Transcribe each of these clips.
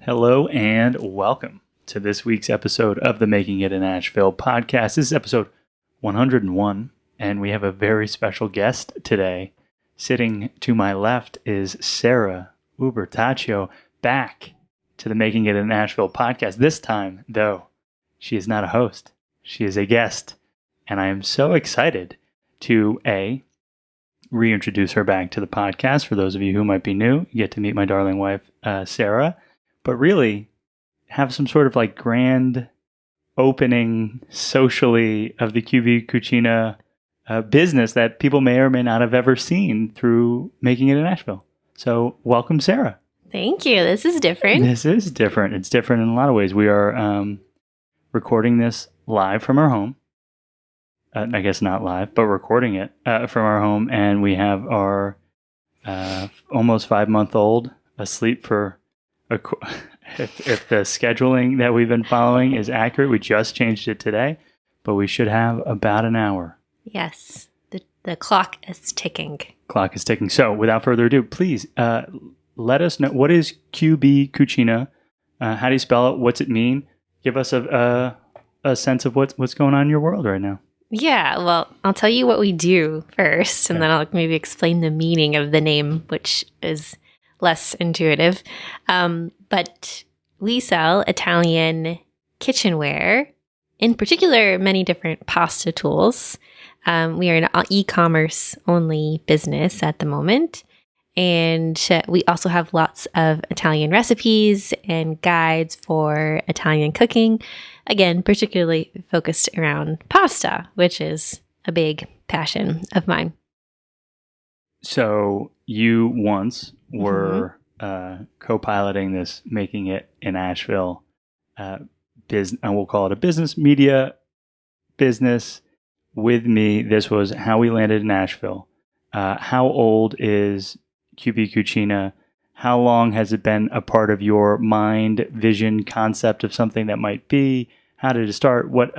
Hello and welcome to this week's episode of the Making It in Asheville podcast. This is episode 101, and we have a very special guest today. Sitting to my left is Sarah Ubertaccio, back to the Making It in Asheville podcast. This time, though, she is not a host. She is a guest, and I am so excited to reintroduce her back to the podcast. For those of you who might be new, you get to meet my darling wife, Sarah. But really have some sort of like grand opening socially of the QB Cucina business that people may or may not have ever seen through Making It in Asheville. So welcome, Sarah. Thank you. This is different. This is different. It's different in a lot of ways. We are recording this live from our home. I guess not live, but recording it from our home. And we have our almost 5-month-old asleep for... If the scheduling that we've been following is accurate, we just changed it today, but we should have about an hour. Yes, the clock is ticking. Clock is ticking. So without further ado, please let us know, what is QB Cucina? How do you spell it? What's it mean? Give us a sense of what's going on in your world right now. Yeah, well, I'll tell you what we do first, and then I'll maybe explain the meaning of the name, which is less intuitive. But we sell Italian kitchenware, in particular, many different pasta tools. We are an e-commerce only business at the moment. And we also have lots of Italian recipes and guides for Italian cooking. Again, particularly focused around pasta, which is a big passion of mine. So you once were co-piloting this Making It in Asheville and we'll call it a business media business with me. This was how we landed in Asheville. How old is QB Cucina? How long has it been a part of your mind, vision, concept of something that might be? How did it start? What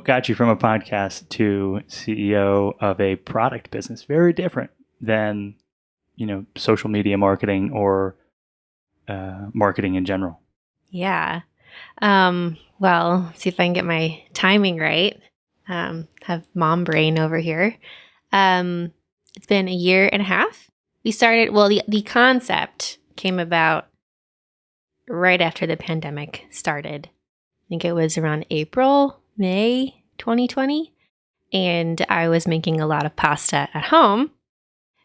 got you from a podcast to CEO of a product business? Very different than, social media marketing or marketing in general. Yeah. Well, see if I can get my timing right. Have mom brain over here. It's been 1.5 years. We started, the concept came about right after the pandemic started. I think it was around May 2020. And I was making a lot of pasta at home.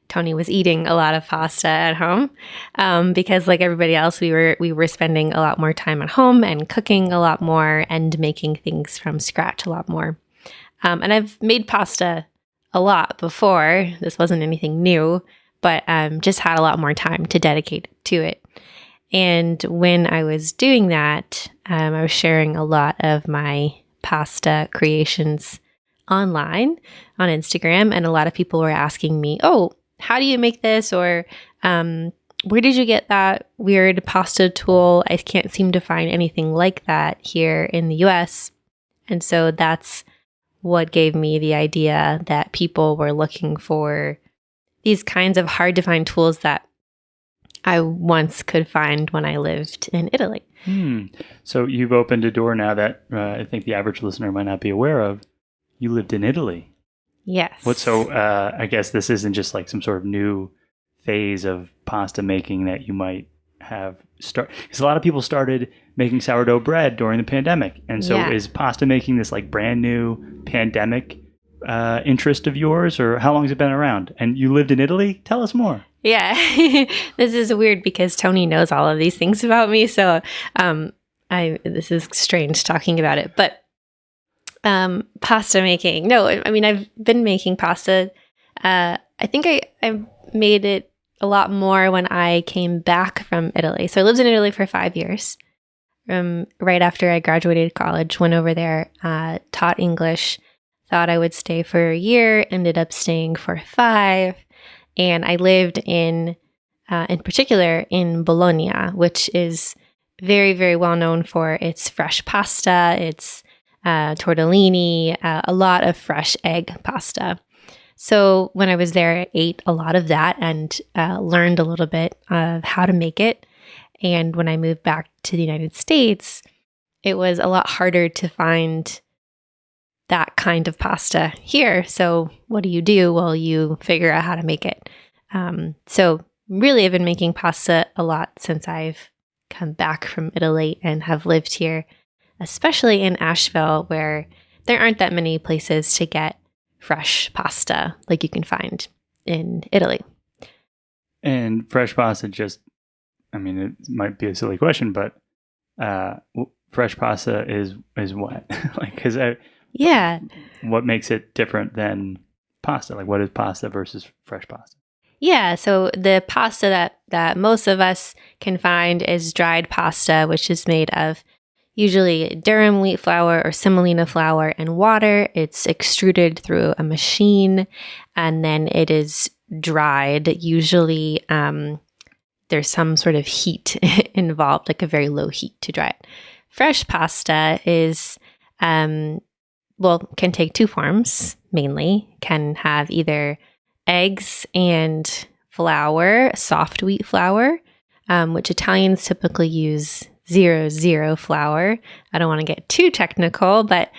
Tony was eating a lot of pasta at home because, like everybody else, we were spending a lot more time at home and cooking a lot more and making things from scratch a lot more. And I've made pasta a lot before. This wasn't anything new, but just had a lot more time to dedicate to it. And when I was doing that, I was sharing a lot of my pasta creations online on Instagram, and a lot of people were asking me, "Oh, how do you make this?" Or where did you get that weird pasta tool? I can't seem to find anything like that here in the US. And so that's what gave me the idea that people were looking for these kinds of hard to find tools that I once could find when I lived in Italy. So you've opened a door now that I think the average listener might not be aware of. You lived in Italy. Yes. I guess this isn't just like some sort of new phase of pasta making that you might have started. Because a lot of people started making sourdough bread during the pandemic. And so is pasta making this like brand new pandemic interest of yours, or how long has it been around? And you lived in Italy? Tell us more. Yeah. This is weird because Tony knows all of these things about me. So this is strange talking about it. But pasta making. No, I mean, I've been making pasta. I think I made it a lot more when I came back from Italy. So I lived in Italy for 5 years. Right after I graduated college, went over there, taught English, thought I would stay for 1 year, ended up staying for 5. And I lived in particular in Bologna, which is very, very well known for its fresh pasta, its tortellini, a lot of fresh egg pasta. So when I was there, I ate a lot of that and learned a little bit of how to make it. And when I moved back to the United States, it was a lot harder to find that kind of pasta here. So what do? Well, you figure out how to make it. So really, I've been making pasta a lot since I've come back from Italy and have lived here, especially in Asheville, where there aren't that many places to get fresh pasta like you can find in Italy. And fresh pasta it might be a silly question, but fresh pasta is what? What makes it different than pasta? Like, what is pasta versus fresh pasta? Yeah, so the pasta that most of us can find is dried pasta, which is made of usually durum wheat flour or semolina flour and water. It's extruded through a machine, and then it is dried. Usually there's some sort of heat involved, like a very low heat to dry it. Fresh pasta is, can take two forms, mainly. Can have either eggs and flour, soft wheat flour, which Italians typically use 00 flour. I don't want to get too technical, but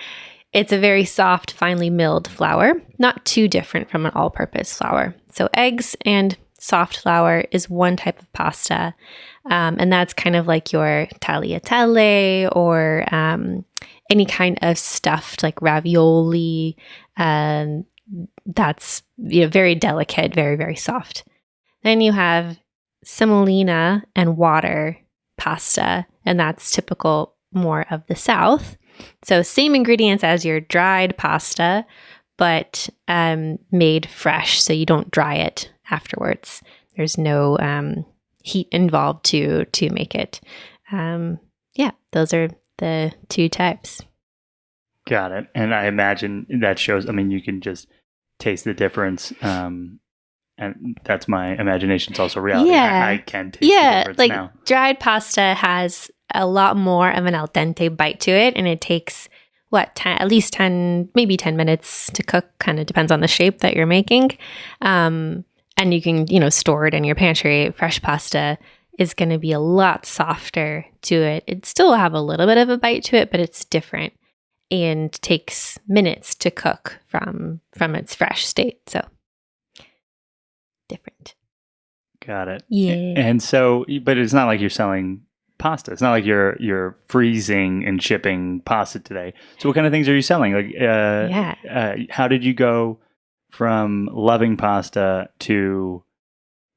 it's a very soft, finely milled flour, not too different from an all-purpose flour. So eggs and soft flour is one type of pasta, and that's kind of like your tagliatelle or any kind of stuffed like ravioli. That's very delicate, very, very soft. Then you have semolina and water pasta, and that's typical more of the South. So same ingredients as your dried pasta, but made fresh, so you don't dry it afterwards. There's no heat involved to make it. Those are the two types. Got it. And I imagine that shows, you can just taste the difference. And that's my imagination. It's also reality. Yeah. I can taste the difference now. Dried pasta has a lot more of an al dente bite to it, and it takes at least 10, maybe 10 minutes to cook. Kind of depends on the shape that you're making. And you can, store it in your pantry. Fresh pasta is going to be a lot softer to it. It still have a little bit of a bite to it, but it's different and takes minutes to cook from its fresh state. So different. Got it. Yeah. And so, but it's not like you're selling pasta. It's not like you're freezing and shipping pasta today. So what kind of things are you selling? How did you go from loving pasta to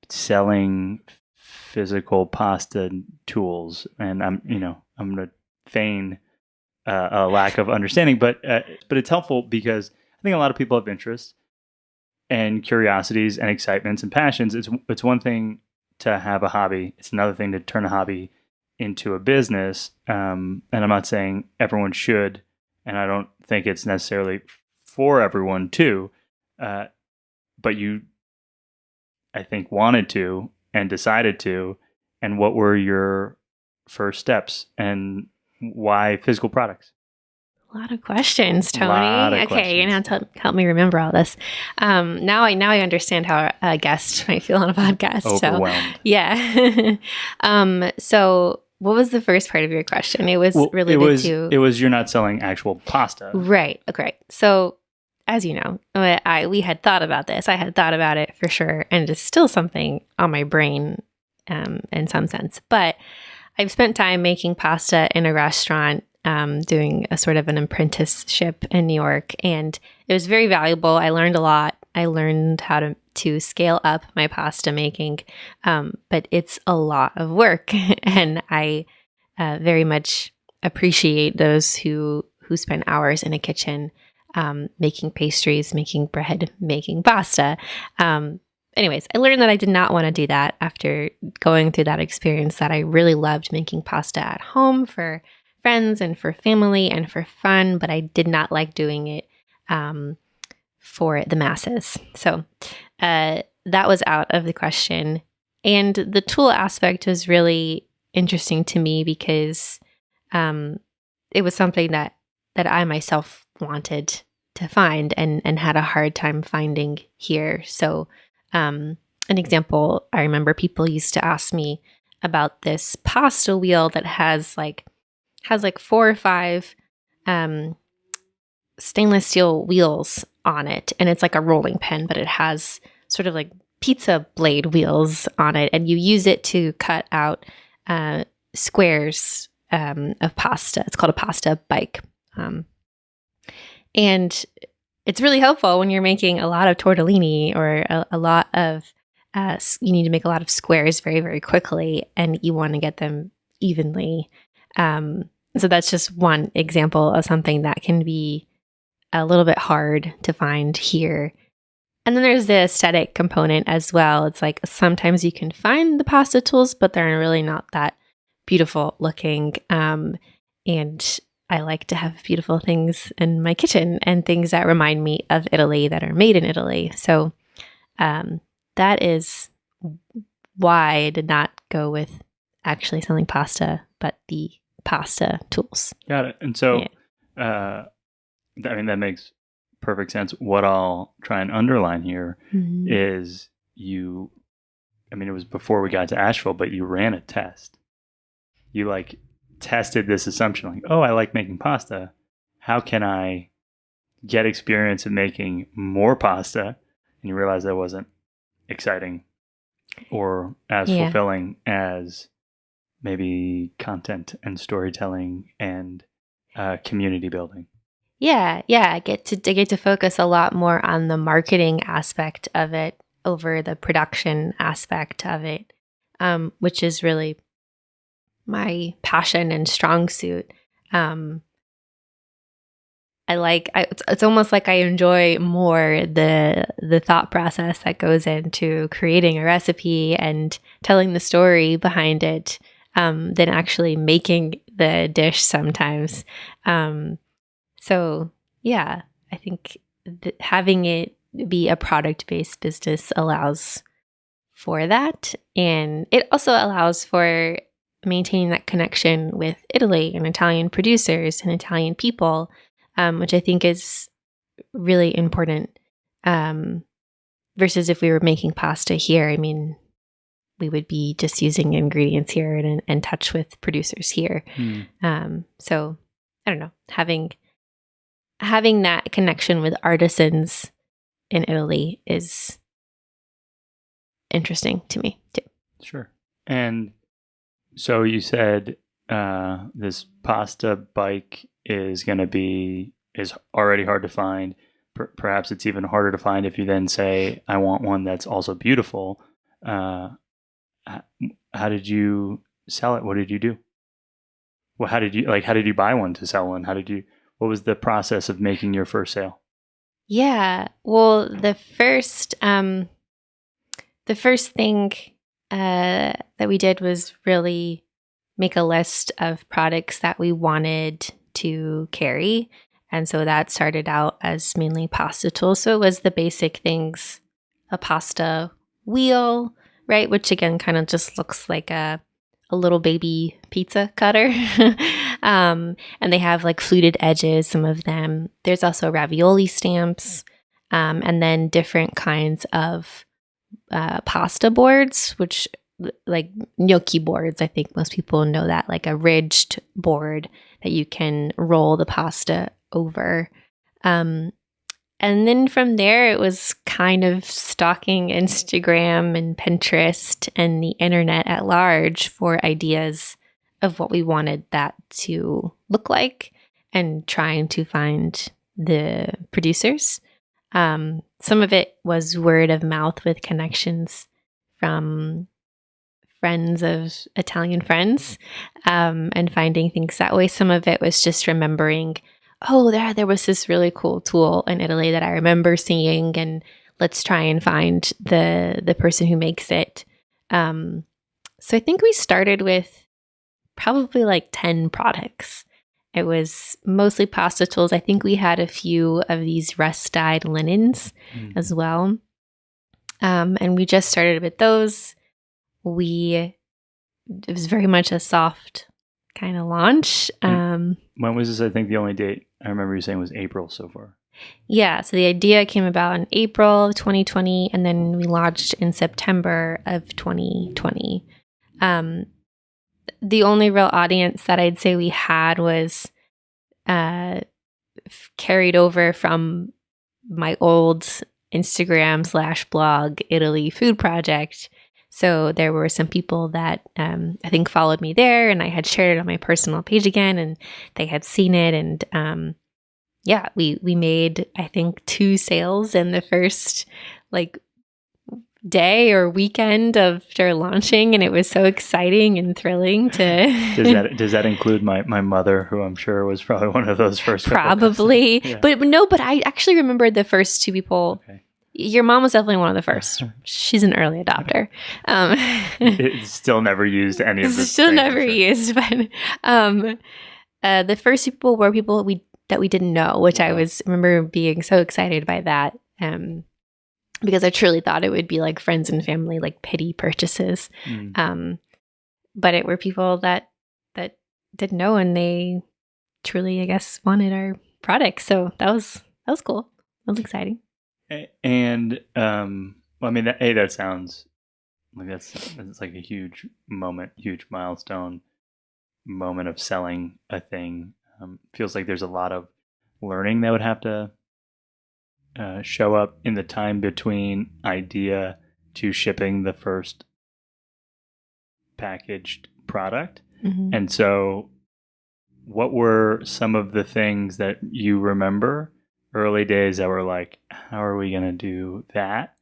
selling physical pasta tools? And I'm going to feign a lack of understanding, but it's helpful because I think a lot of people have interests and curiosities and excitements and passions. It's one thing to have a hobby. It's another thing to turn a hobby into a business. And I'm not saying everyone should, and I don't think it's necessarily for everyone too. But you, I think, wanted to and decided to. And what were your first steps, and why physical products? A lot of questions, Tony. Okay, you're going to have to help me remember all this. Now I understand how a guest might feel on a podcast. Overwhelmed. So, yeah. So what was the first part of your question? It was related to... It was you're not selling actual pasta. Right. Okay. So as you know, we had thought about this. I had thought about it for sure. And it's still something on my brain in some sense. But I've spent time making pasta in a restaurant, doing a sort of an apprenticeship in New York. And it was very valuable. I learned a lot. I learned how to scale up my pasta making. But it's a lot of work. And I very much appreciate those who spend hours in a kitchen making pastries, making bread, making pasta. Anyways, I learned that I did not want to do that after going through that experience, that I really loved making pasta at home for friends and for family and for fun, but I did not like doing it for the masses. So that was out of the question. And the tool aspect was really interesting to me because it was something that I myself wanted to find and had a hard time finding here. So an example, I remember people used to ask me, about this pasta wheel that has like 4 or 5 stainless steel wheels on it, and it's like a rolling pin, but it has sort of like pizza blade wheels on it, and you use it to cut out squares of pasta. It's called a pasta bike, and it's really helpful when you're making a lot of tortellini or a lot of you need to make a lot of squares very, very quickly, and you want to get them evenly. So that's just one example of something that can be a little bit hard to find here. And then there's the aesthetic component as well. It's like sometimes you can find the pasta tools, but they're really not that beautiful looking. And I like to have beautiful things in my kitchen and things that remind me of Italy that are made in Italy. So that is why I did not go with actually selling pasta, but the pasta tools. Got it. And so, I mean, that makes perfect sense. What I'll try and underline here is it was before we got to Asheville, but you ran a test. You like tested this assumption, like, oh, I like making pasta. How can I get experience in making more pasta? And you realize that wasn't exciting or as fulfilling as maybe content and storytelling and community building. Yeah. I get to focus a lot more on the marketing aspect of it over the production aspect of it, which is really my passion and strong suit. It's almost like I enjoy more the thought process that goes into creating a recipe and telling the story behind it than actually making the dish sometimes. So yeah, I think having it be a product-based business allows for that. And it also allows for maintaining that connection with Italy and Italian producers and Italian people, which I think is really important. Versus if we were making pasta here, I mean, we would be just using ingredients here and in touch with producers here. So I don't know, having that connection with artisans in Italy is interesting to me too. Sure. And so you said this pasta bike is already hard to find. Perhaps it's even harder to find if you then say, I want one that's also beautiful. How did you sell it? What did you do? Well, how did you buy one to sell one? What was the process of making your first sale? Yeah. Well, the first thing that we did was really make a list of products that we wanted to carry. And so that started out as mainly pasta tools. So it was the basic things, a pasta wheel, right? Which again, kind of just looks like a little baby pizza cutter. And they have like fluted edges, some of them. There's also ravioli stamps, and then different kinds of pasta boards, which like gnocchi boards. I think most people know that, like a ridged board that you can roll the pasta over. And then from there, it was kind of stalking Instagram and Pinterest and the internet at large for ideas of what we wanted that to look like and trying to find the producers. Some of it was word of mouth with connections from friends of Italian friends, and finding things that way. Some of it was just remembering, oh, there was this really cool tool in Italy that I remember seeing, and let's try and find the person who makes it. So I think we started with probably like 10 products. It was mostly pasta tools. I think we had a few of these rust-dyed linens as well. And we just started with those. It was very much a soft kind of launch. When was this? I think the only date I remember you saying was April so far. Yeah. So the idea came about in April of 2020, and then we launched in September of 2020. The only real audience that I'd say we had was carried over from my old Instagram/blog Italy food project. So there were some people that I think followed me there, and I had shared it on my personal page again, and they had seen it. And we made, I think, 2 sales in the first day or weekend after launching, and it was so exciting and thrilling to Does that include my mother, who I'm sure was probably one of those first probably yeah. but I actually remembered the first 2 people. Okay. Your mom was definitely one of the first. She's an early adopter. It's still never used any of this. Still never used, but the first people were people that we didn't know, which I remember being so excited by that. Because I truly thought it would be like friends and family, like pity purchases. But it were people that didn't know, and they truly, I guess, wanted our product. So that was cool. That was exciting. And that sounds like that's like a huge moment, huge milestone moment of selling a thing. Feels like there's a lot of learning that would have to show up in the time between idea to shipping the first packaged product. Mm-hmm. And so what were some of the things that you remember early days that were like, how are we going to do that?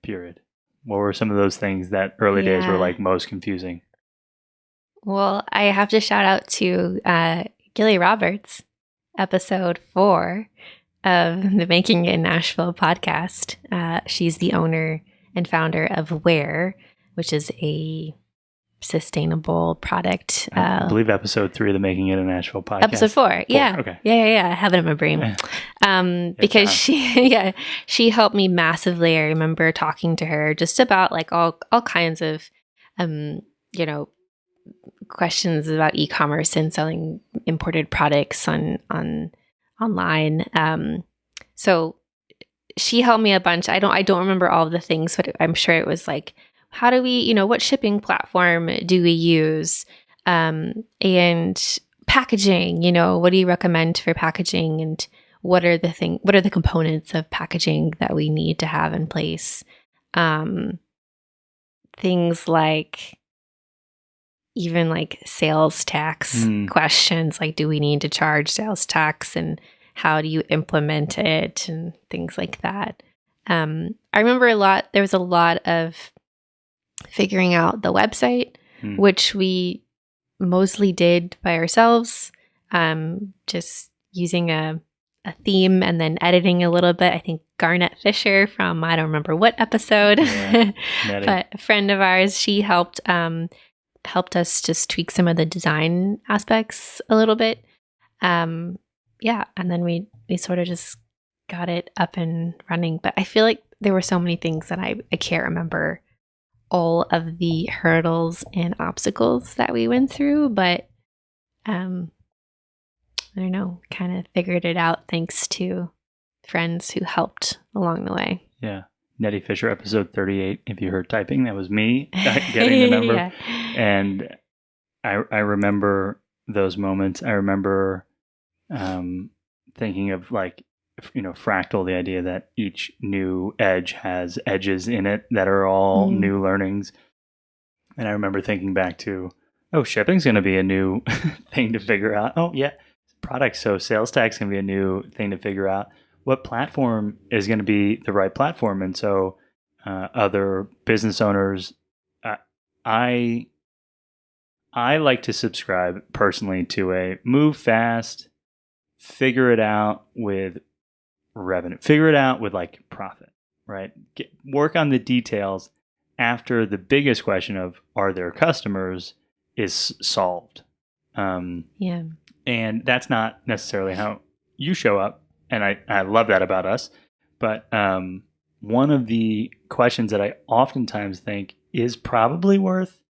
Period. What were some of those things that early days were like most confusing? Well, I have to shout out to Gilly Roberts, episode 4 of the Making It in Asheville podcast. She's the owner and founder of Where, which is a sustainable product. I believe episode 3 of the Making It in Asheville podcast. Episode 4. Yeah. Okay. Yeah. I have it in my brain. Because she helped me massively. I remember talking to her just about like all kinds of, questions about e-commerce and selling imported products online. So she helped me a bunch. I don't remember all of the things, but I'm sure it was like, how do we, what shipping platform do we use? And packaging, what do you recommend for packaging? And what are the components of packaging that we need to have in place? Things like even like sales tax questions, like do we need to charge sales tax and how do you implement it and things like that. I remember there was a lot of figuring out the website, which we mostly did by ourselves, just using a theme and then editing a little bit. I think Garnet Fisher from, I don't remember what episode, but a friend of ours, she helped us just tweak some of the design aspects a little bit. And then we sort of just got it up and running. But I feel like there were so many things that I can't remember all of the hurdles and obstacles that we went through, but I don't know, kind of figured it out thanks to friends who helped along the way. Yeah. Nettie Fisher, episode 38. If you heard typing, that was me getting the number. Yeah. And I remember those moments. I remember thinking of like, Fractal, the idea that each new edge has edges in it that are all new learnings. And I remember thinking back to, shipping's going to be a new thing to figure out. Oh, yeah, products. So sales tax can be a new thing to figure out. What platform is going to be the right platform? And so other business owners, I like to subscribe personally to a move fast, figure it out with revenue, figure it out with like profit, right? Work on the details after the biggest question of are there customers is solved. And that's not necessarily how you show up. And I love that about us. But one of the questions that I oftentimes think is probably worth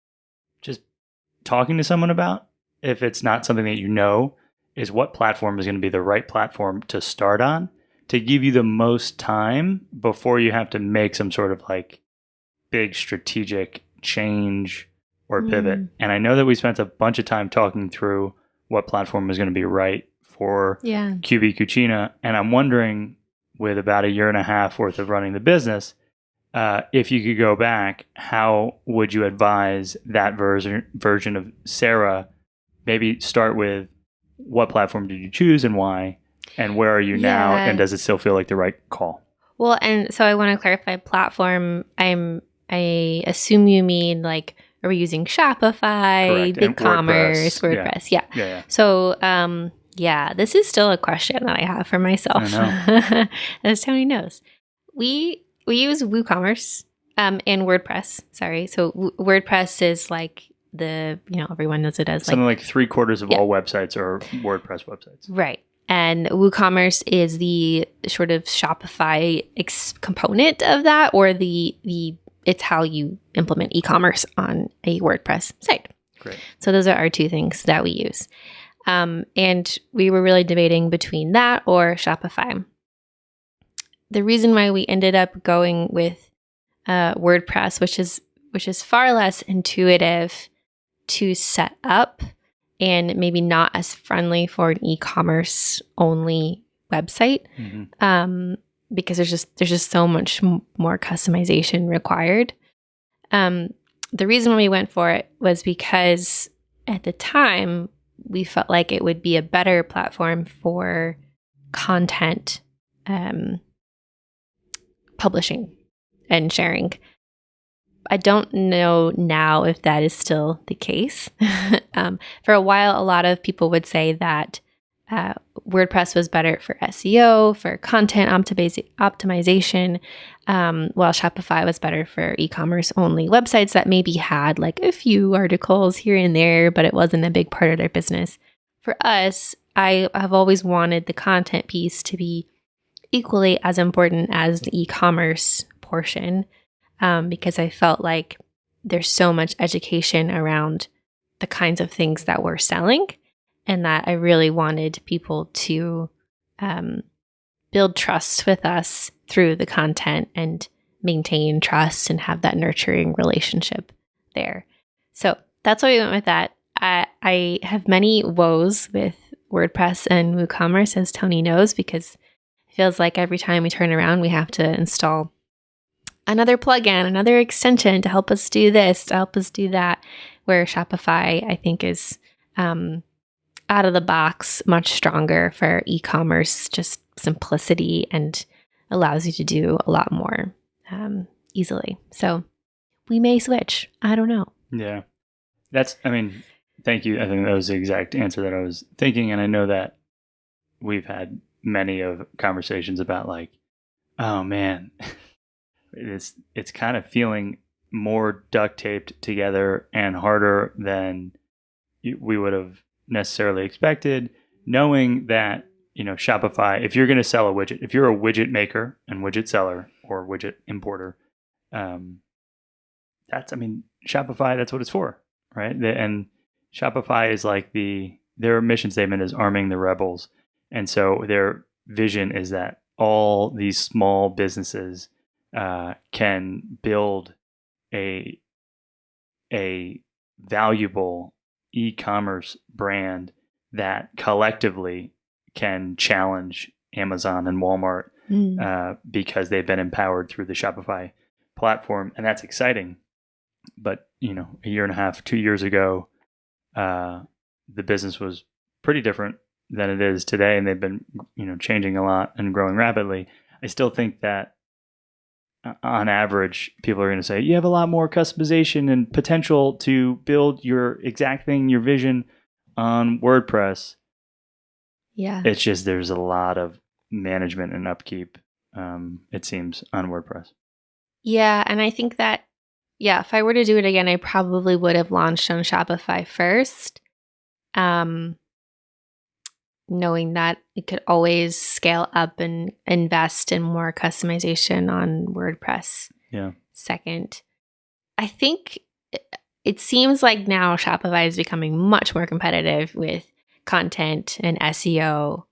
just talking to someone about, if it's not something that is what platform is going to be the right platform to start on to give you the most time before you have to make some sort of like big strategic change or pivot. And I know that we spent a bunch of time talking through what platform is going to be right for QB Cucina. And I'm wondering, with about a year and a half worth of running the business, if you could go back, how would you advise that version of Sarah? Maybe start with, what platform did you choose and why? And where are you now? And does it still feel like the right call? Well, and so I want to clarify platform. I assume you mean like, are we using Shopify, BigCommerce, WordPress? Yeah. So, this is still a question that I have for myself. I know. As Tony knows. We use WooCommerce and WordPress. Sorry. So WordPress is like everyone knows it as something like 3/4 of all websites are WordPress websites. Right. And WooCommerce is the sort of Shopify component of that, or it's how you implement e-commerce on a WordPress site. Great. So those are our two things that we use. And we were really debating between that or Shopify. The reason why we ended up going with WordPress, which is far less intuitive to set up and maybe not as friendly for an e-commerce only website, because there's just so much more customization required. The reason we went for it was because at the time we felt like it would be a better platform for content publishing and sharing. I don't know now if that is still the case. For a while, a lot of people would say that WordPress was better for SEO, for content optimization, while Shopify was better for e-commerce only websites that maybe had like a few articles here and there, but it wasn't a big part of their business. For us, I have always wanted the content piece to be equally as important as the e-commerce portion, because I felt like there's so much education around the kinds of things that we're selling, and that I really wanted people to build trust with us through the content and maintain trust and have that nurturing relationship there. So that's why we went with that. I have many woes with WordPress and WooCommerce, as Tony knows, because it feels like every time we turn around, we have to install another plugin, another extension to help us do this, to help us do that, where Shopify, I think, is out of the box much stronger for e-commerce, just simplicity, and allows you to do a lot more easily. So we may switch. I don't know. Yeah. Thank you. I think that was the exact answer that I was thinking. And I know that we've had many of conversations about like, oh man, it's kind of feeling more duct taped together and harder than we would have necessarily expected, knowing that, Shopify, if you're going to sell a widget, if you're a widget maker and widget seller or widget importer, Shopify, that's what it's for, right? And Shopify is like their mission statement is arming the rebels. And so their vision is that all these small businesses can build a valuable e-commerce brand that collectively can challenge Amazon and Walmart because they've been empowered through the Shopify platform. And that's exciting. But, a year and a half, 2 years ago, the business was pretty different than it is today. And they've been, changing a lot and growing rapidly. I still think that on average, people are going to say, you have a lot more customization and potential to build your exact thing, your vision on WordPress. Yeah. It's just there's a lot of management and upkeep, it seems, on WordPress. Yeah. And I think that, if I were to do it again, I probably would have launched on Shopify first, knowing that it could always scale up and invest in more customization on WordPress. Yeah. Second, I think it seems like now Shopify is becoming much more competitive with content and SEO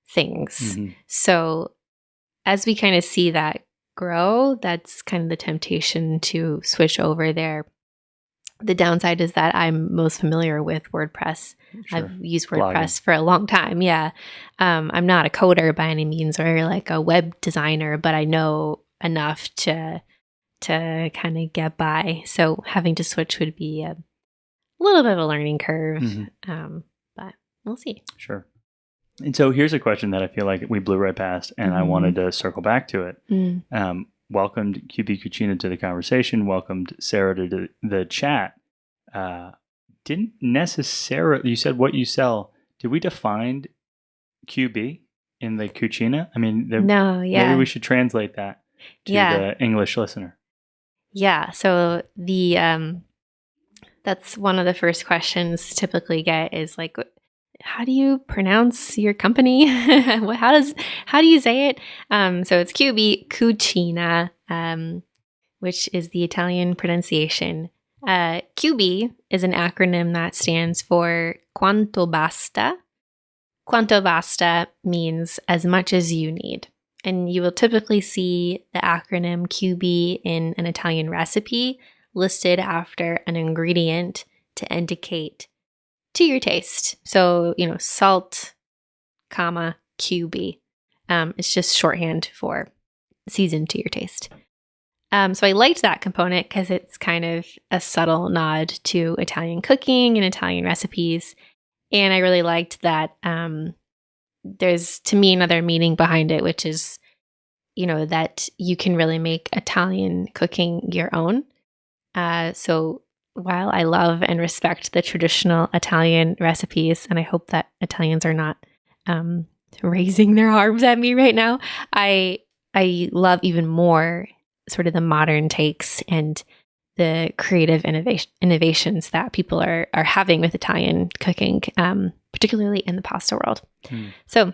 things. Mm-hmm. So as we kind of see that grow, that's kind of the temptation to switch over there. The downside is that I'm most familiar with WordPress. Sure. I've used Blogging. WordPress for a long time. Yeah. I'm not a coder by any means or like a web designer, but I know enough to kind of get by. So having to switch would be a little bit of a learning curve. But we'll see. Sure. And so here's a question that I feel like we blew right past, and I wanted to circle back to it. Welcomed QB Cucina to the conversation. Welcomed Sarah to the chat. Didn't necessarily, you said what you sell. Did we define QB in the Cucina? I mean, no, yeah. Maybe we should translate that to the English listener. Yeah. So that's one of the first questions typically get is like, how do you pronounce your company? How do you say it? So it's QB Cucina, which is the Italian pronunciation. QB is an acronym that stands for Quanto Basta. Quanto Basta means as much as you need. And you will typically see the acronym QB in an Italian recipe listed after an ingredient to indicate to your taste. So, salt, comma, QB. It's just shorthand for seasoned to your taste. So I liked that component because it's kind of a subtle nod to Italian cooking and Italian recipes. And I really liked that there's, to me, another meaning behind it, which is, that you can really make Italian cooking your own. So while I love and respect the traditional Italian recipes, and I hope that Italians are not raising their arms at me right now, I love even more sort of the modern takes and the creative innovations that people are having with Italian cooking, particularly in the pasta world. So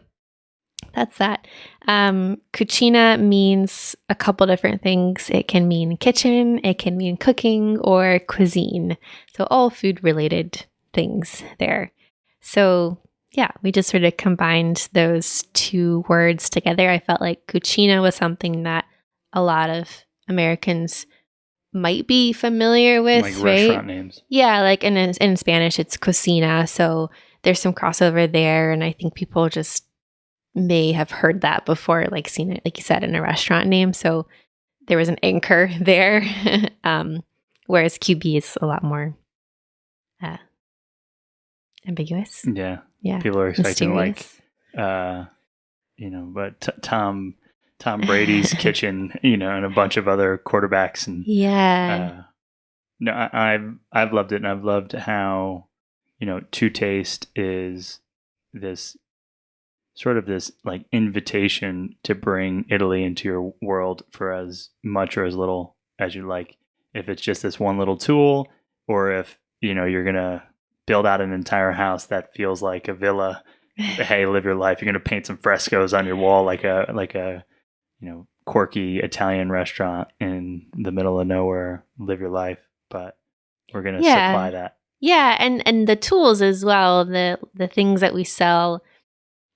that's that. Cucina means a couple different things. It can mean kitchen, it can mean cooking, or cuisine. So all food related things there. So yeah, we just sort of combined those two words together. I felt like cucina was something that a lot of Americans might be familiar with, like right? Restaurant names. Yeah, like in Spanish, it's cocina. So there's some crossover there. And I think people just may have heard that before, like seen it, like you said, in a restaurant name. So there was an anchor there. Whereas QB is a lot more ambiguous. Yeah. Yeah. People are expecting mysterious. but Tom Brady's kitchen, and a bunch of other quarterbacks, and I've loved it, and I've loved how To Taste is this sort of this like invitation to bring Italy into your world for as much or as little as you like. If it's just this one little tool, or if you're gonna build out an entire house that feels like a villa. Hey, live your life. You're gonna paint some frescoes on your wall like a quirky Italian restaurant in the middle of nowhere. Live your life, but we're gonna supply that. Yeah, and the tools as well. The things that we sell,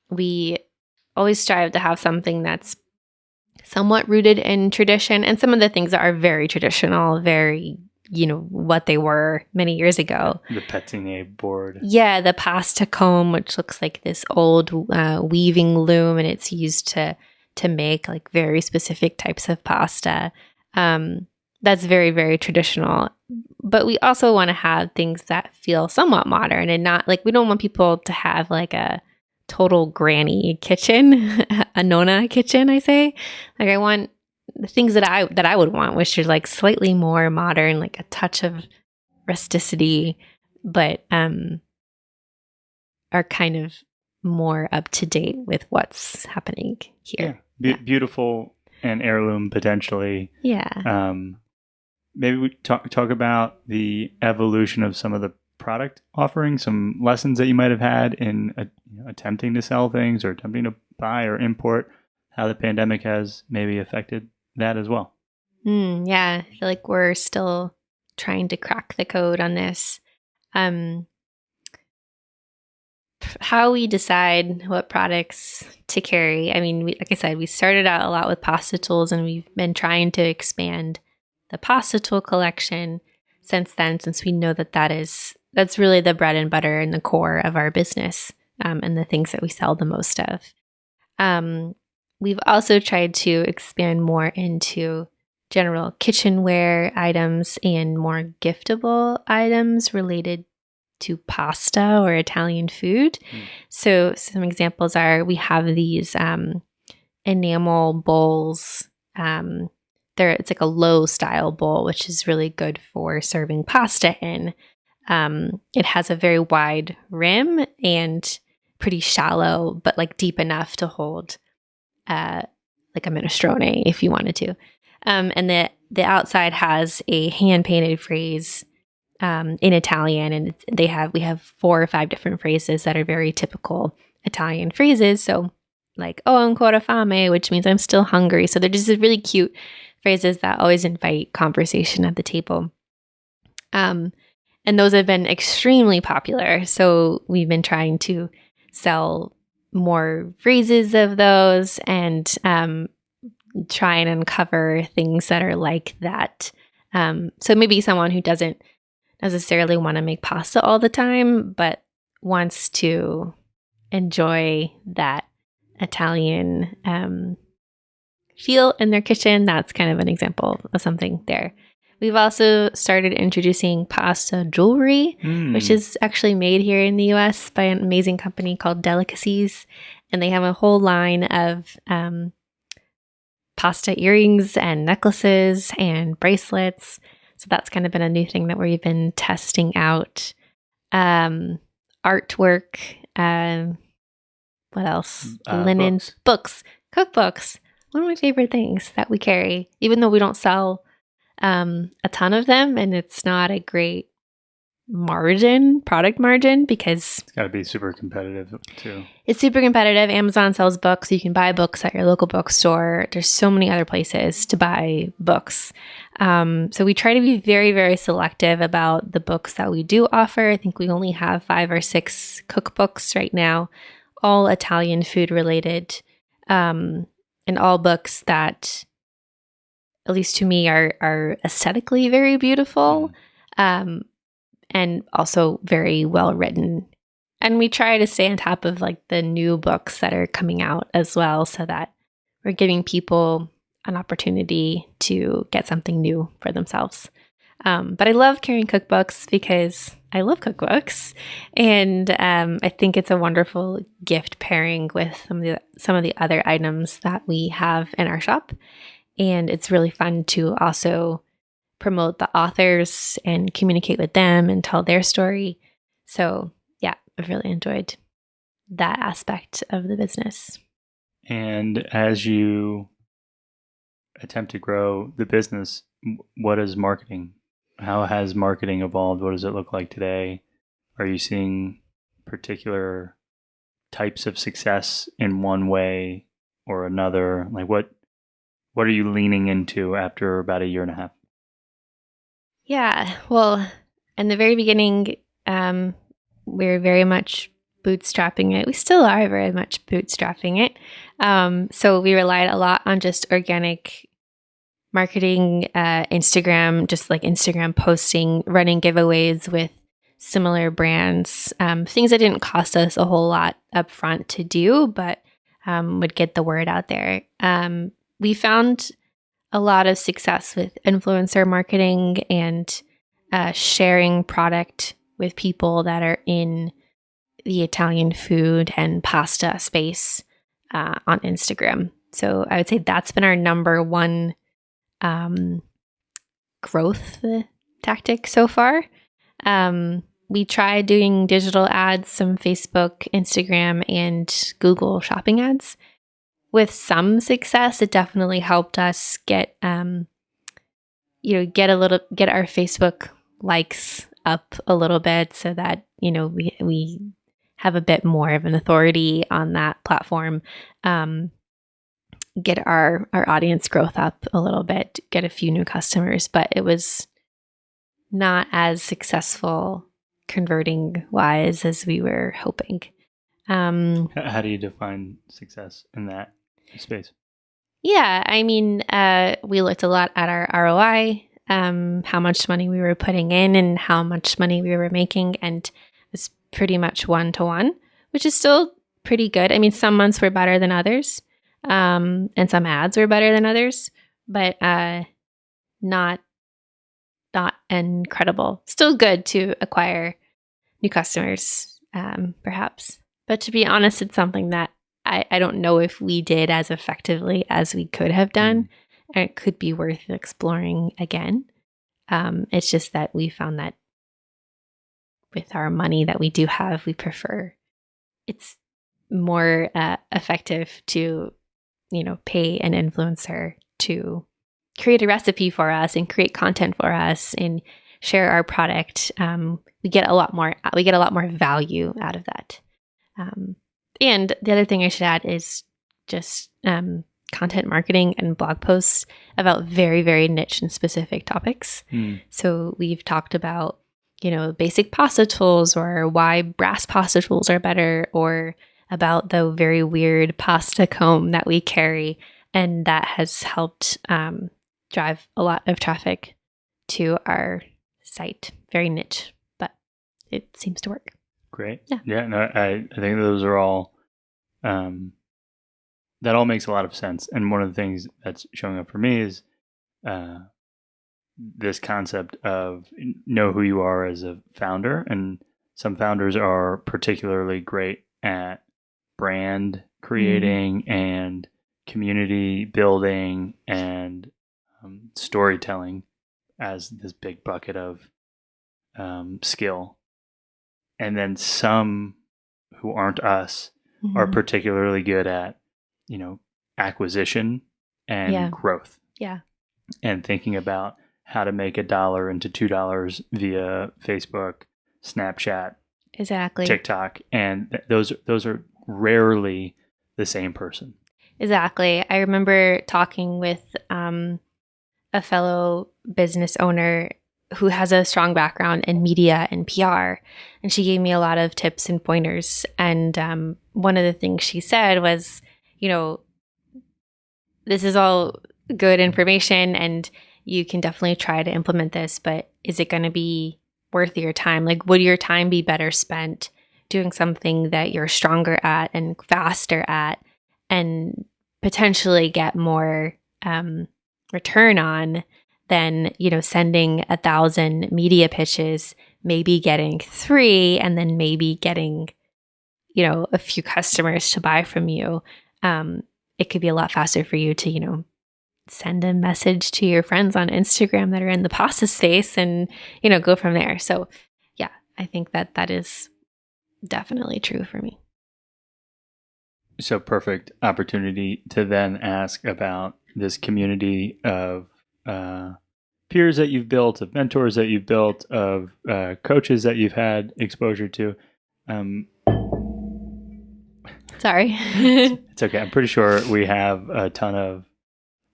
we always strive to have something that's somewhat rooted in tradition, and some of the things that are very traditional, very what they were many years ago. The pétine board. Yeah, the pasta comb, which looks like this old weaving loom, and it's used to make like very specific types of pasta. That's very, very traditional. But we also want to have things that feel somewhat modern, and not like, we don't want people to have like a total granny kitchen, a nonna kitchen, I say. Like, I want the things that I would want, which are like slightly more modern, like a touch of rusticity, but are kind of more up to date with what's happening here. Yeah. Beautiful and heirloom potentially. Yeah. Maybe we talk about the evolution of some of the product offerings, some lessons that you might have had in attempting to sell things or attempting to buy or import, how the pandemic has maybe affected that as well. Yeah, I feel like we're still trying to crack the code on this. how we decide what products to carry, I mean, like I said, we started out a lot with pasta tools, and we've been trying to expand the pasta tool collection since then, since we know that that's really the bread and butter and the core of our business, and the things that we sell the most of. We've also tried to expand more into general kitchenware items and more giftable items related to pasta or Italian food. So some examples are, we have these enamel bowls. It's like a low style bowl, which is really good for serving pasta in. It has a very wide rim and pretty shallow, but like deep enough to hold like a minestrone if you wanted to. And the outside has a hand painted phrase in Italian, and we have 4 or 5 different phrases that are very typical Italian phrases. So like, "Oh, ancora fame," which means I'm still hungry. So they're just really cute phrases that always invite conversation at the table. And those have been extremely popular. So we've been trying to sell more phrases of those and try and uncover things that are like that. So maybe someone who doesn't necessarily want to make pasta all the time, but wants to enjoy that Italian feel in their kitchen. That's kind of an example of something there. We've also started introducing pasta jewelry, which is actually made here in the US by an amazing company called Delicacies. And they have a whole line of pasta earrings and necklaces and bracelets. So that's kind of been a new thing that we've been testing out. Artwork, what else? Linens, books, cookbooks. One of my favorite things that we carry, even though we don't sell a ton of them, and it's not a great product margin, because It's got to be super competitive too. It's super competitive. Amazon sells books. You can buy books at your local bookstore. There's so many other places to buy books. So we try to be very, very selective about the books that we do offer. I think we only have 5 or 6 cookbooks right now, all Italian food related, and all books that, at least to me, are aesthetically very beautiful, and also very well written. And we try to stay on top of like the new books that are coming out as well, so that we're giving people an opportunity to get something new for themselves. But I love carrying cookbooks because I love cookbooks, and I think it's a wonderful gift pairing with some of the other items that we have in our shop. And it's really fun to also promote the authors and communicate with them and tell their story. So yeah, I've really enjoyed that aspect of the business. And as you attempt to grow the business, what is marketing? How has marketing evolved? What does it look like today? Are you seeing particular types of success in one way or another? Like what are you leaning into after about a year and a half? Yeah, well, in the very beginning, we're very much bootstrapping it. We still are very much bootstrapping it. So we relied a lot on just organic marketing, Instagram, just like Instagram posting, running giveaways with similar brands, things that didn't cost us a whole lot up front to do, but would get the word out there. We found a lot of success with influencer marketing and sharing product with people that are in the Italian food and pasta space on Instagram. So I would say that's been our number one growth tactic so far. We tried doing digital ads, some Facebook, Instagram, and Google shopping ads. With some success, it definitely helped us get our Facebook likes up a little bit, so that we have a bit more of an authority on that platform. Get our audience growth up a little bit, get a few new customers, but it was not as successful converting wise as we were hoping. How do you define success in that space? Yeah, I mean, we looked a lot at our ROI, how much money we were putting in and how much money we were making, and it's pretty much 1-to-1, which is still pretty good. I mean, some months were better than others, and some ads were better than others, but not incredible. Still good to acquire new customers, perhaps. But to be honest, it's something that I don't know if we did as effectively as we could have done. And it could be worth exploring again. It's just that we found that with our money that we do have, we prefer it's more effective to, pay an influencer to create a recipe for us and create content for us and share our product. We get a lot more value out of that. And the other thing I should add is just content marketing and blog posts about very, very niche and specific topics. So we've talked about, basic pasta tools, or why brass pasta tools are better, or about the very weird pasta comb that we carry. And that has helped drive a lot of traffic to our site. Very niche, but it seems to work. Great. Yeah. No, I think those are all, that all makes a lot of sense. And one of the things that's showing up for me is this concept of know who you are as a founder. And some founders are particularly great at brand creating and community building and storytelling as this big bucket of skill. And then some who aren't us are particularly good at, acquisition and growth. Yeah. And thinking about how to make $1 into $2 via Facebook, Snapchat, exactly, TikTok. And those are rarely the same person. Exactly. I remember talking with a fellow business owner who has a strong background in media and PR. And she gave me a lot of tips and pointers. And one of the things she said was, this is all good information and you can definitely try to implement this, but is it going to be worth your time? Like, would your time be better spent doing something that you're stronger at and faster at and potentially get more return on than, sending 1,000 media pitches, maybe getting 3 and then maybe getting, a few customers to buy from you. It could be a lot faster for you to, send a message to your friends on Instagram that are in the pasta space and, go from there. So yeah, I think that is definitely true for me. So perfect opportunity to then ask about this community of peers that you've built, of mentors that you've built, of coaches that you've had exposure to. Sorry. It's okay. I'm pretty sure we have a ton of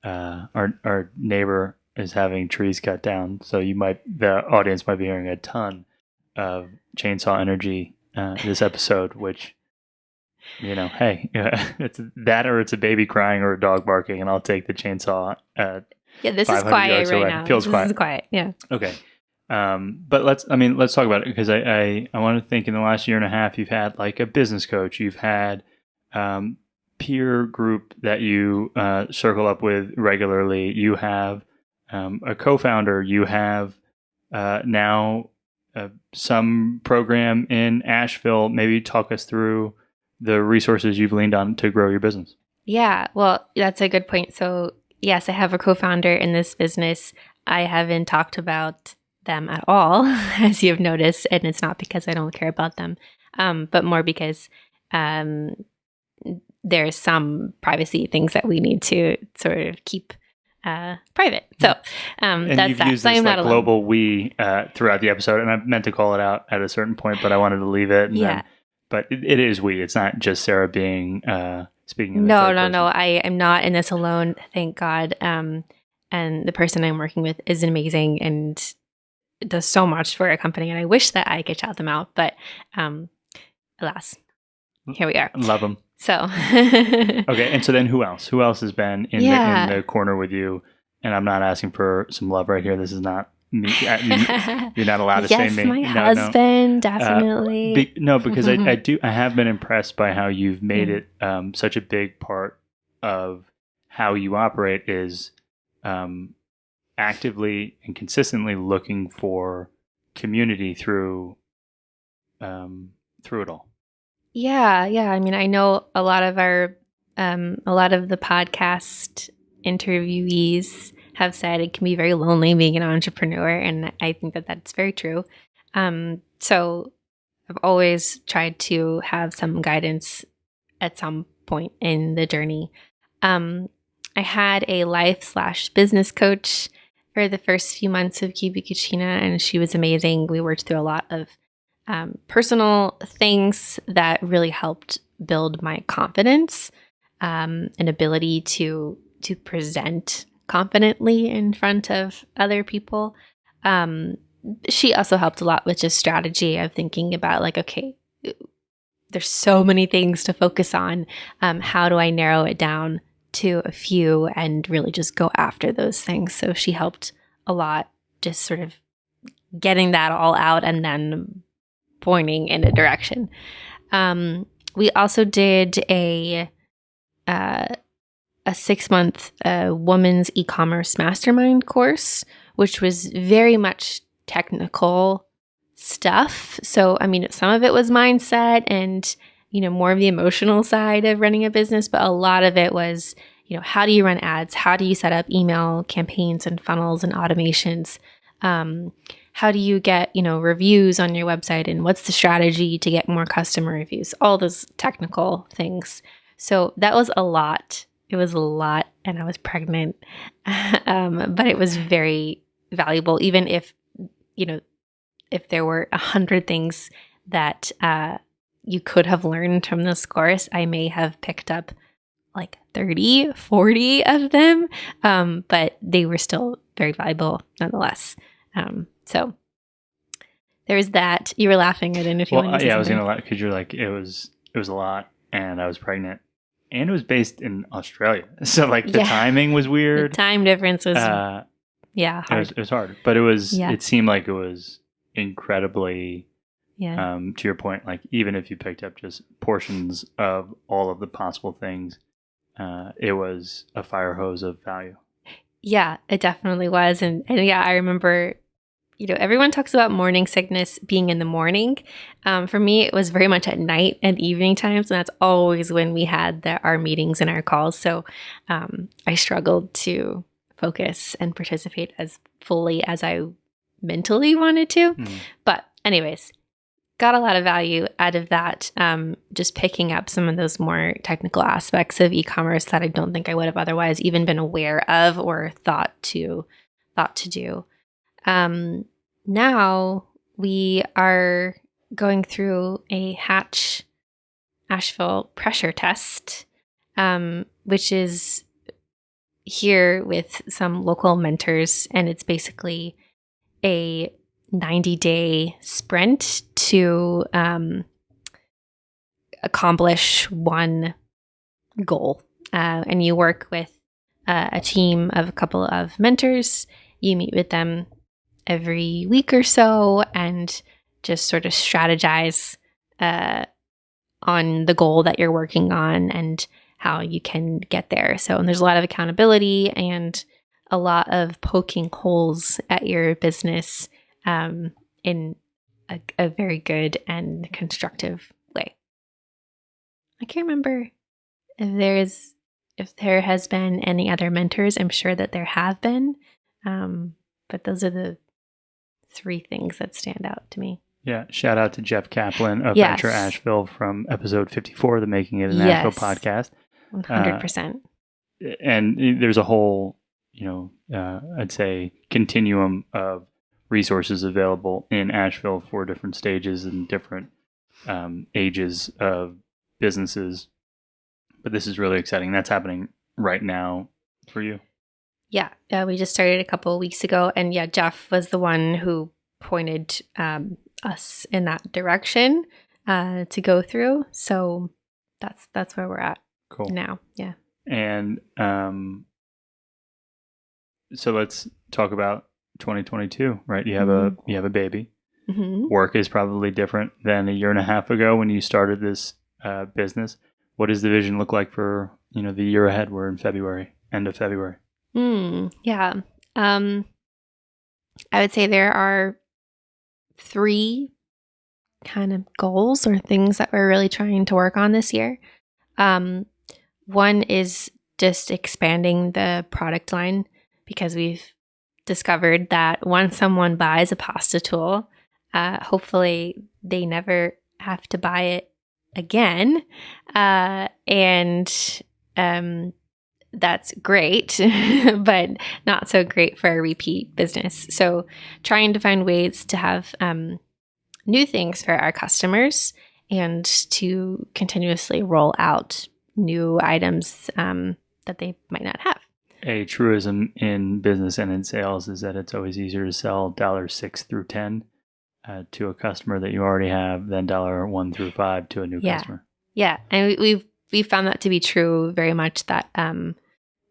our neighbor is having trees cut down, so the audience might be hearing a ton of chainsaw energy this episode, which, hey, it's that or it's a baby crying or a dog barking, and I'll take the chainsaw at this is quiet right now. Feels quiet. This is quiet. Yeah. Okay. But let's talk about it, because I want to think in the last year and a half, you've had like a business coach, you've had peer group that you circle up with regularly, you have a co-founder, you have now some program in Asheville. Maybe talk us through the resources you've leaned on to grow your business. Yeah, well, that's a good point. So yes, I have a co-founder in this business. I haven't talked about them at all, as you've noticed, and it's not because I don't care about them, but more because there's some privacy things that we need to sort of keep private. So and that's you've that. used So this I'm not like alone. global we throughout the episode, and I meant to call it out at a certain point, but I wanted to leave it. And then, but it is we. It's not just Sarah being speaking. In the third person. No. I am not in this alone. Thank God. And the person I'm working with is amazing and does so much for a company. And I wish that I could shout them out, but alas. here we are. Love them. So okay, and so then who else? Who else has been in the corner with you? And I'm not asking for some love right here. This is not me. You're not allowed to say me. Yes, my husband, definitely. Because I have been impressed by how you've made it such a big part of how you operate is actively and consistently looking for community through it all. Yeah. I mean, I know a lot of the podcast interviewees have said it can be very lonely being an entrepreneur, and I think that that's very true. So I've always tried to have some guidance at some point in the journey. I had a life/business coach for the first few months of QB Cucina, and she was amazing. We worked through a lot of personal things that really helped build my confidence and ability to present confidently in front of other people. She also helped a lot with just strategy of thinking about like, okay, there's so many things to focus on. How do I narrow it down to a few and really just go after those things? So she helped a lot, just sort of getting that all out and then pointing in a direction. We also did a 6-month women's e-commerce mastermind course, which was very much technical stuff. So, I mean, some of it was mindset and, more of the emotional side of running a business, but a lot of it was, how do you run ads? How do you set up email campaigns and funnels and automations? How do you get, reviews on your website, and what's the strategy to get more customer reviews? All those technical things. So that was a lot. It was a lot, and I was pregnant, but it was very valuable. Even if, if there were 100 things that you could have learned from this course, I may have picked up like 30, 40 of them, but they were still very valuable nonetheless. So there's that. You were laughing. I didn't know if you wanted to say I was going to laugh because you're like, it was a lot, and I was pregnant, and it was based in Australia. So like the timing was weird. The time difference was, hard. It was hard, but it seemed like it was incredibly, to your point, like even if you picked up just portions of all of the possible things, it was a fire hose of value. Yeah, it definitely was. And I remember, everyone talks about morning sickness being in the morning. For me, it was very much at night and evening times. And that's always when we had our meetings and our calls. So I struggled to focus and participate as fully as I mentally wanted to. But anyways, got a lot of value out of that. Just picking up some of those more technical aspects of e-commerce that I don't think I would have otherwise even been aware of or thought to do. Now we are going through a Hatch Asheville pressure test, which is here with some local mentors, and it's basically a 90-day sprint to accomplish one goal. And you work with a team of a couple of mentors. You meet with them every week or so and just sort of strategize on the goal that you're working on and how you can get there. So there's a lot of accountability and a lot of poking holes at your business in a very good and constructive way. I can't remember if there has been any other mentors. I'm sure that there have been, but those are the 3 things that stand out to me. Yeah, shout out to Jeff Kaplan of Venture Asheville from episode 54 of the Making It in Asheville podcast. 100%. And there's a whole, I'd say continuum of resources available in Asheville for different stages and different ages of businesses. But this is really exciting. That's happening right now for you. Yeah, we just started a couple of weeks ago. And Jeff was the one who pointed us in that direction to go through. So that's where we're at Cool. now. Yeah. And so let's talk about 2022, right? You have a baby. Mm-hmm. Work is probably different than a year and a half ago when you started this business. What does the vision look like for, the year ahead? We're in February, end of February. Yeah. I would say there are 3 kind of goals or things that we're really trying to work on this year. One is just expanding the product line, because we've discovered that once someone buys a pasta tool, hopefully they never have to buy it again. And that's great, but not so great for a repeat business. So trying to find ways to have new things for our customers and to continuously roll out new items that they might not have. A truism in business and in sales is that it's always easier to sell $6 through 10 to a customer that you already have than $1 through 5 to a new customer. Yeah, and we've found that to be true very much, that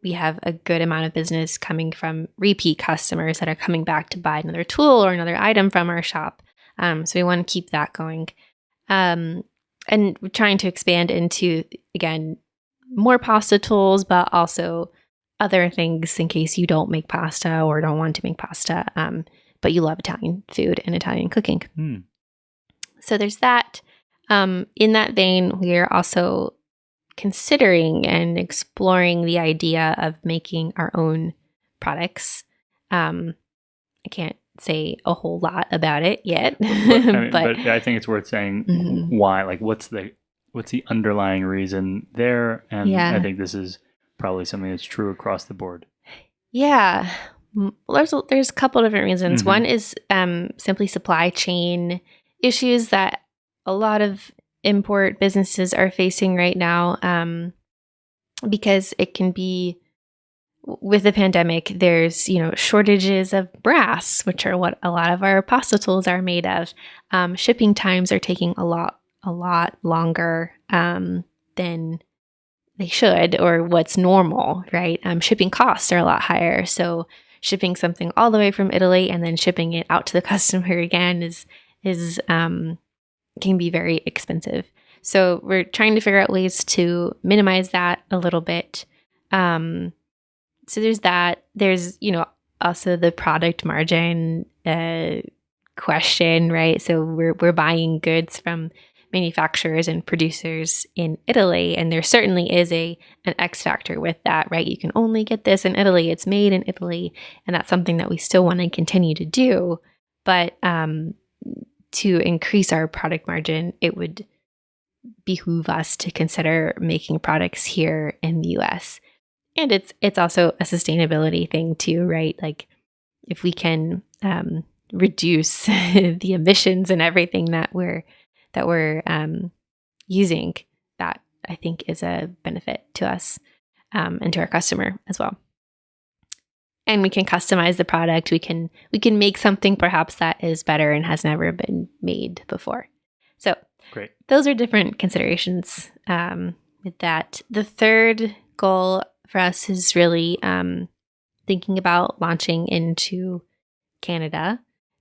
we have a good amount of business coming from repeat customers that are coming back to buy another tool or another item from our shop. So we want to keep that going. And we're trying to expand into, again, more pasta tools, but also other things in case you don't make pasta or don't want to make pasta, but you love Italian food and Italian cooking. So there's that. In that vein, we are also considering and exploring the idea of making our own products. I can't say a whole lot about it yet, but I think it's worth saying why. Like, what's the underlying reason there? And I think this is probably something that's true across the board. Yeah, there's a couple different reasons. One is simply supply chain issues that a lot of import businesses are facing right now, because it can be, with the pandemic, there's shortages of brass, which are what a lot of our pasta tools are made of. Shipping times are taking a lot longer than they should, or what's normal, right? Shipping costs are a lot higher. So shipping something all the way from Italy and then shipping it out to the customer again is can be very expensive. So we're trying to figure out ways to minimize that a little bit. So there's that. There's, also the product margin question, right? So we're buying goods from manufacturers and producers in Italy, and there certainly is an X factor with that, right? You can only get this in Italy. It's made in Italy, and that's something that we still want to continue to do. But to increase our product margin, it would behoove us to consider making products here in the US. And it's also a sustainability thing too, right? Like, if we can reduce the emissions and everything that we're using, that I think is a benefit to us and to our customer as well. And we can customize the product. We can make something perhaps that is better and has never been made before. So great. Those are different considerations with that. The third goal for us is really thinking about launching into Canada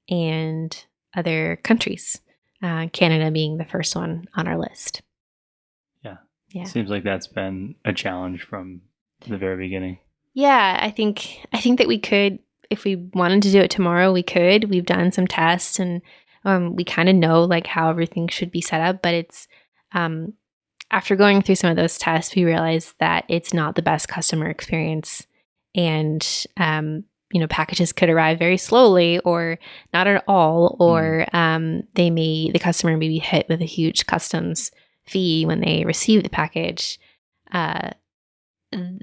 and other countries. Canada being the first one on our list. Yeah. Seems like that's been a challenge from the very beginning. Yeah, I think that we could, if we wanted to do it tomorrow, we could. We've done some tests, and we kind of know like how everything should be set up. But it's after going through some of those tests, we realized that it's not the best customer experience, and packages could arrive very slowly or not at all, or the customer may be hit with a huge customs fee when they receive the package.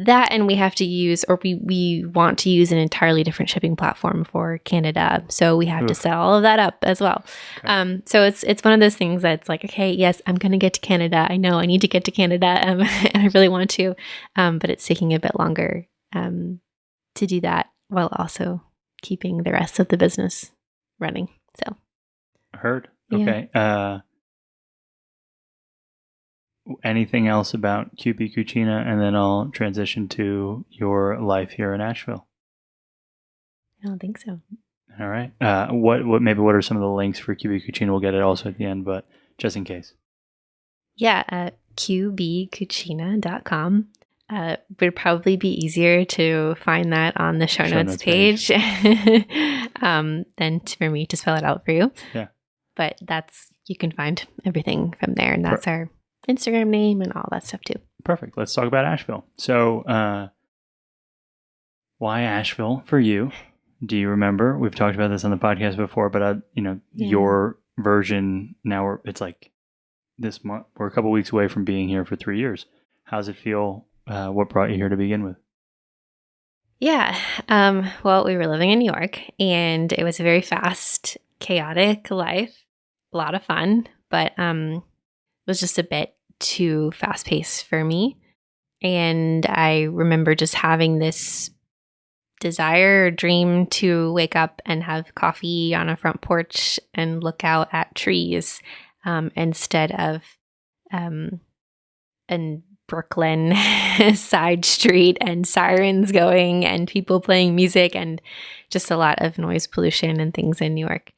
That, and we have to use, or we want to use, an entirely different shipping platform for Canada, so we have to set all of that up as well. Okay. So it's one of those things that's like, okay, yes, I'm going to get to Canada. I know I need to get to Canada, and I really want to, but it's taking a bit longer to do that while also keeping the rest of the business running. So, heard. Okay. Yeah. anything else about QB Cucina, and then I'll transition to your life here in Asheville. I don't think so. All right. What are some of the links for QB Cucina? We'll get it also at the end, but just in case. Yeah, qbcucina.com. Would probably be easier to find that on the show notes page than for me to spell it out for you. Yeah. But you can find everything from there, and that's our Instagram name and all that stuff too. Perfect. Let's talk about Asheville. So, why Asheville for you? Do you remember? We've talked about this on the podcast before, but your version now, it's like this month. We're a couple weeks away from being here for 3 years. How's it feel? What brought you here to begin with? Yeah. Well, we were living in New York, and it was a very fast, chaotic life. A lot of fun, but it was just a bit too fast-paced for me. And I remember just having this desire or dream to wake up and have coffee on a front porch and look out at trees instead of an Brooklyn side street and sirens going and people playing music and just a lot of noise pollution and things in New York.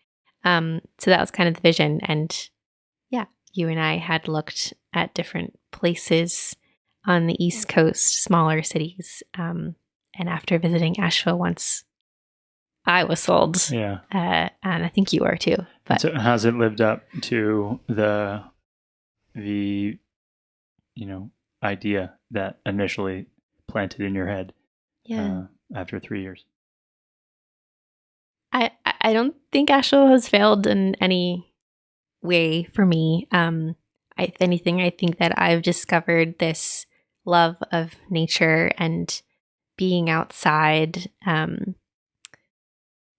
So that was kind of the vision. And yeah, you and I had looked at different places on the East Coast, smaller cities. And after visiting Asheville once, I was sold. Yeah. And I think you were too. But so how's it lived up to the idea that initially planted in your head after 3 years? I don't think Asheville has failed in any way for me. If anything, I think that I've discovered this love of nature and being outside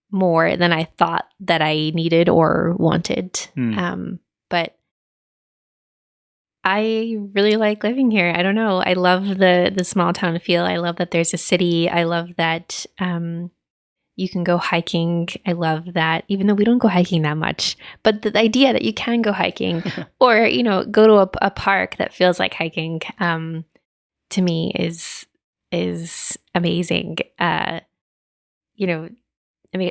more than I thought that I needed or wanted. But I really like living here. I don't know. I love the small town feel. I love that there's a city. I love that you can go hiking. I love that, even though we don't go hiking that much, but the idea that you can go hiking or, go to a park that feels like hiking, to me is amazing.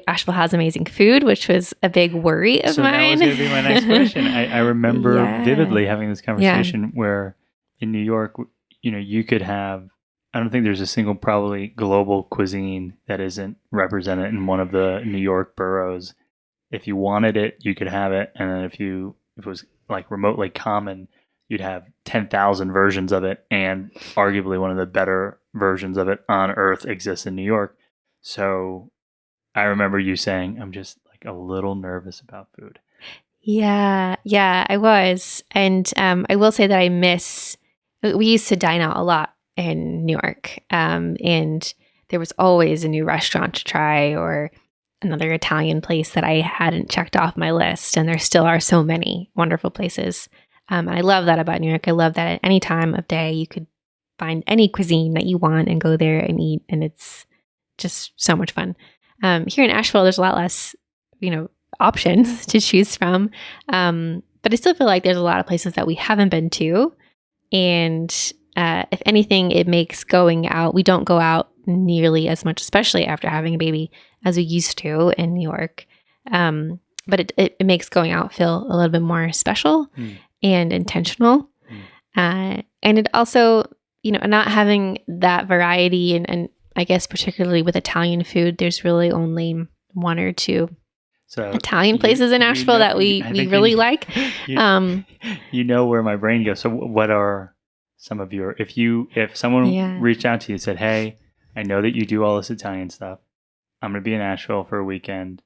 Asheville has amazing food, which was a big worry of mine. That was going to be my next question. I remember vividly having this conversation where in New York, you could have, I don't think there's a single probably global cuisine that isn't represented in one of the New York boroughs. If you wanted it, you could have it. And then if it was like remotely common, you'd have 10,000 versions of it. And arguably one of the better versions of it on earth exists in New York. So I remember you saying, I'm just like a little nervous about food. Yeah, I was. And I will say that we used to dine out a lot in New York. And there was always a new restaurant to try or another Italian place that I hadn't checked off my list. And there still are so many wonderful places. And I love that about New York. I love that at any time of day, you could find any cuisine that you want and go there and eat. And it's just so much fun. Here in Asheville, there's a lot less, options to choose from. But I still feel like there's a lot of places that we haven't been to. And if anything, it makes going out, we don't go out nearly as much, especially after having a baby, as we used to in New York. But it makes going out feel a little bit more special and intentional. And it also, not having that variety and I guess particularly with Italian food, there's really only one or two Italian places in Asheville that we really like. Where my brain goes. So what are some of your, if someone reached out to you and said, hey, I know that you do all this Italian stuff. I'm going to be in Asheville for a weekend.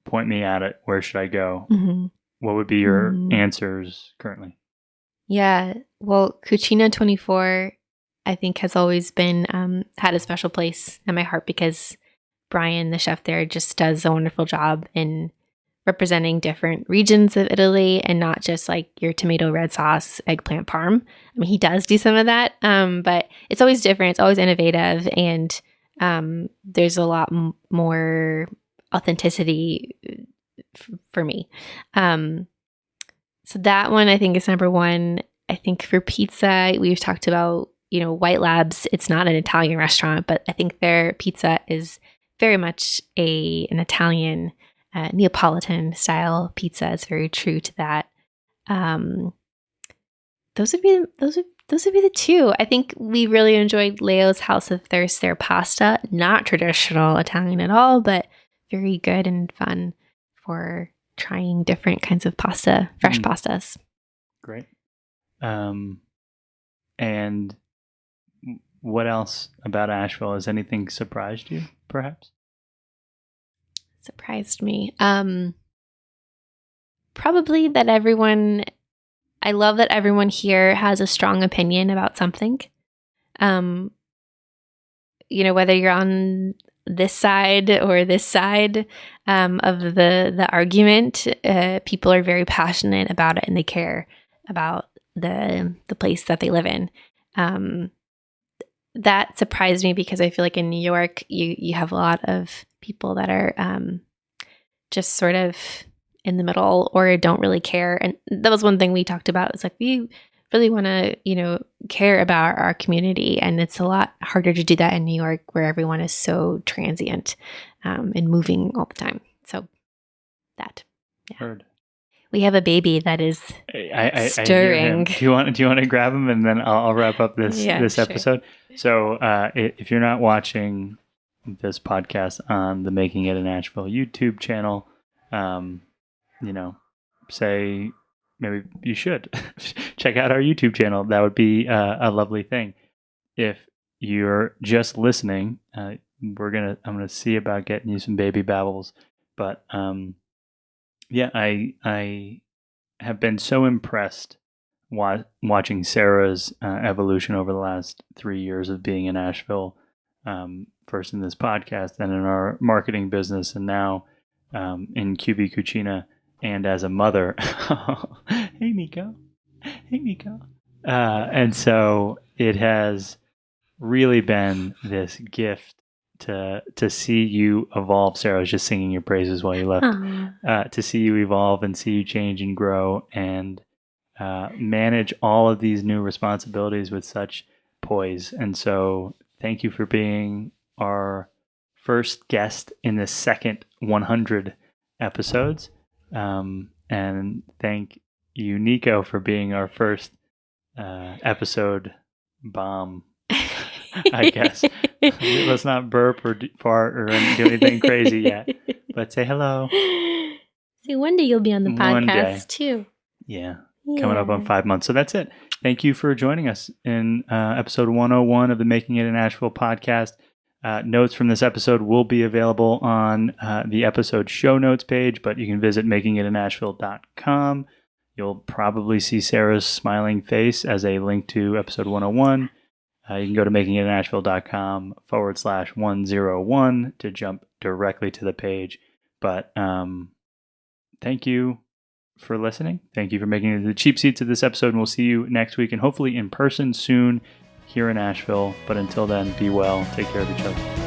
Point me at it. Where should I go? Mm-hmm. What would be your answers currently? Yeah. Well, Cucina 24, I think, has always been had a special place in my heart because Brian, the chef there, just does a wonderful job in representing different regions of Italy and not just like your tomato red sauce, eggplant parm. I mean, he does do some of that, but it's always different. It's always innovative, and there's a lot more authenticity for me. So that one I think is number one. I think for pizza, we've talked about, White Labs. It's not an Italian restaurant, but I think their pizza is very much an Italian Neapolitan style pizza. It's very true to that. Those would be the two. I think we really enjoyed Leo's House of Thirst, their pasta. Not traditional Italian at all, but very good and fun for trying different kinds of pasta, fresh pastas. Great. And what else about Asheville? Has anything surprised you, perhaps? Surprised me. Probably that I love that everyone here has a strong opinion about something. Whether you're on this side or this side of the argument, people are very passionate about it and they care about the place that they live in. That surprised me because I feel like in New York, you have a lot of people that are just sort of in the middle or don't really care. And that was one thing we talked about. It's like, we really want to, care about our community. And it's a lot harder to do that in New York where everyone is so transient and moving all the time. So that. Yeah. Heard. We have a baby that is stirring. Do you want to grab him and then I'll wrap up this episode? So if you're not watching this podcast on the Making It in Asheville YouTube channel, say maybe you should check out our YouTube channel. That would be a lovely thing. If you're just listening, I'm gonna see about getting you some baby babbles. But I have been so impressed watching Sarah's evolution over the last 3 years of being in Asheville. First in this podcast, then in our marketing business, and now in QB Cucina. And as a mother, hey Nico. And so it has really been this gift to see you evolve. Sarah was just singing your praises while you left. To see you evolve and see you change and grow and manage all of these new responsibilities with such poise. And so thank you for being our first guest in the second 100 episodes. And thank you, Nico, for being our first episode bomb, I guess. Let's not burp or fart or do anything crazy yet, but say hello. See, one day you'll be on the podcast too. Yeah, coming up on 5 months. So that's it. Thank you for joining us in episode 101 of the Making It in Asheville podcast. Notes from this episode will be available on the episode show notes page, but you can visit makingitinasheville.com. You'll probably see Sarah's smiling face as a link to episode 101. You can go to makingitinasheville.com/101 to jump directly to the page. But thank you for listening. Thank you for making it to the cheap seats of this episode, and we'll see you next week and hopefully in person soon here in Asheville. But until then, be well, take care of each other.